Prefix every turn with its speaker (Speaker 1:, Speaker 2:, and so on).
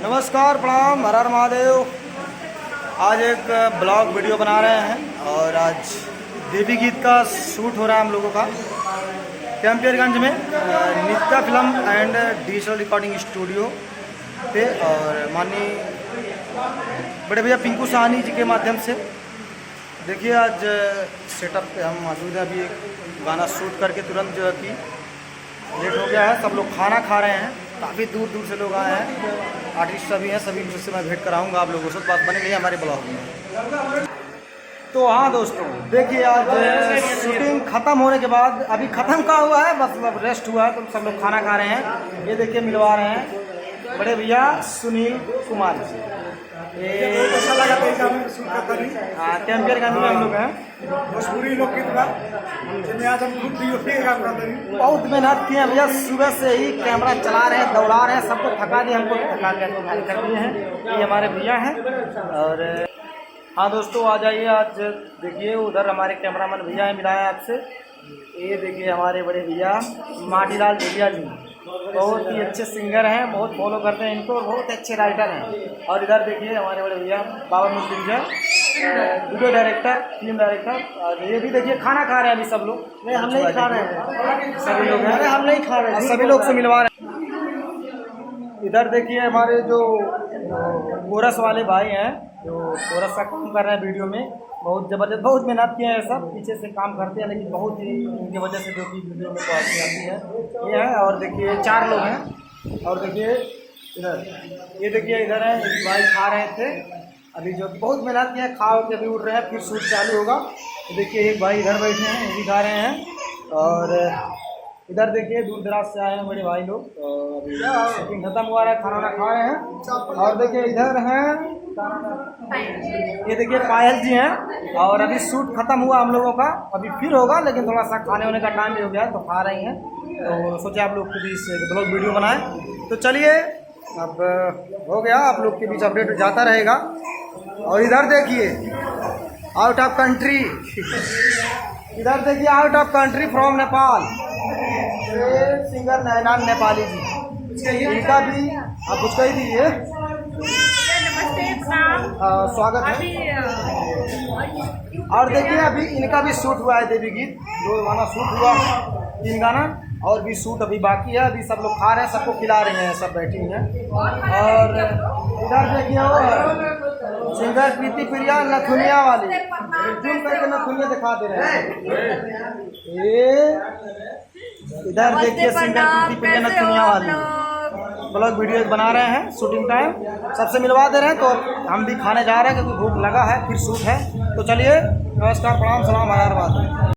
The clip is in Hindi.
Speaker 1: नमस्कार, प्रणाम, हर हर महादेव। आज एक ब्लॉग वीडियो बना रहे हैं और आज देवी गीत का शूट हो रहा है हम लोगों का कैंपियरगंज में Nitya film and digital recording studio पे। और माननीय बड़े भैया पिंकू साहनी जी के माध्यम से देखिए आज सेटअप पे हम मौजूद हैं। अभी एक गाना शूट करके तुरंत जो है कि लेट हो गया है। सब लोग खाना खा रहे हैं, काफ़ी दूर दूर से लोग आए हैं, आर्टिस्ट सभी हैं, सभी से मैं भेंट कराऊंगा आप लोगों से। बात बनी रही है हमारे ब्लॉग में। तो हाँ दोस्तों, देखिए आज शूटिंग ख़त्म होने के बाद अभी ख़त्म का हुआ है, बस रेस्ट हुआ है, तो सब लोग खाना खा रहे हैं। ये देखिए मिलवा रहे हैं बड़े भैया सुनील कुमार जी।
Speaker 2: अच्छा लगा
Speaker 1: कैंपियरगंज में हम लोग हैं।
Speaker 2: भोजपुरी लोकगीत का आज हम खुद
Speaker 1: बहुत मेहनत किए हैं भैया, सुबह से ही कैमरा चला रहे हैं, दौड़ा रहे हैं, सबको थका दिए, हमको थका के कर दिए हैं। ये हमारे भैया हैं। और हाँ दोस्तों, आ जाइए। आज देखिए उधर हमारे कैमरामैन भैया हैं, मिलाया आपसे। ये देखिए हमारे बड़े भैया माटीलाल भैया जी, बहुत ही अच्छे सिंगर हैं, बहुत फॉलो करते हैं इनको और बहुत अच्छे राइटर हैं। और इधर देखिए हमारे बड़े भैया Baba Mrityunjay, video director, film director. और ये भी देखिए खाना खा रहे हैं अभी सब लोग। नहीं, हम नहीं खा रहे हैं, सभी लोग हैं, हम नहीं खा रहे हैं, सभी लोग से मिलवा रहे हैं। इधर देखिए हमारे जो कोरस वाले भाई हैं, जो कोरस का काम कर रहे हैं वीडियो में, बहुत ज़बरदस्त, बहुत मेहनत किए हैं, सब पीछे से काम करते हैं, लेकिन बहुत ही उनकी वजह से जो कि वीडियो में क्वालिटी आती है ये है। और देखिए 4 लोग हैं। और देखिए इधर, ये देखिए इधर है एक भाई खा रहे थे अभी, जो बहुत मेहनत किए हैं, खा के अभी उठ रहे हैं, फिर शूट चालू होगा। तो देखिए एक भाई इधर बैठे हैं, ये भी खा रहे हैं। और इधर देखिए दूर दराज से आए हैं बड़े भाई लोग, अभी शूटिंग खत्म हुआ है, खाना वाना खा रहे हैं। और देखिए इधर हैं, ये देखिए पायल जी हैं। और अभी शूट खत्म हुआ हम लोगों का, अभी फिर होगा, लेकिन थोड़ा सा खाने होने का टाइम भी हो गया है, तो खा रही हैं। तो सोचे आप लोग के बीच ब्लॉग वीडियो बनाएं। तो चलिए अब हो गया, आप लोग के बीच अपडेट जाता रहेगा। और इधर देखिए आउट ऑफ कंट्री, इधर देखिए out of country from Nepal, singer Nainan Nepali ji, इनका भी आप कुछ कह दीजिए। स्वागत है। और देखिए अभी इनका भी शूट हुआ है, देवी गीत 2 गाना शूट हुआ, 3 गाना, और भी शूट अभी बाकी है। अभी सब लोग खा रहे हैं, सबको खिला रहे हैं, सब बैठी हैं। और इधर देखिए वो सिंगर प्रीति प्रिया नथुनिया वाली, जूम करके नथुनिया दिखा दे रहे हैं। ये इधर देखिए सिंगर प्रीति प्रिया नथुनिया वाली ब्लॉग वीडियो बना रहे हैं, शूटिंग टाइम सबसे मिलवा दे रहे हैं। तो हम भी खाने जा रहे हैं क्योंकि भूख लगा है, फिर शूट है। तो चलिए, नमस्कार, प्रणाम, सलाम, हर हर महादेव।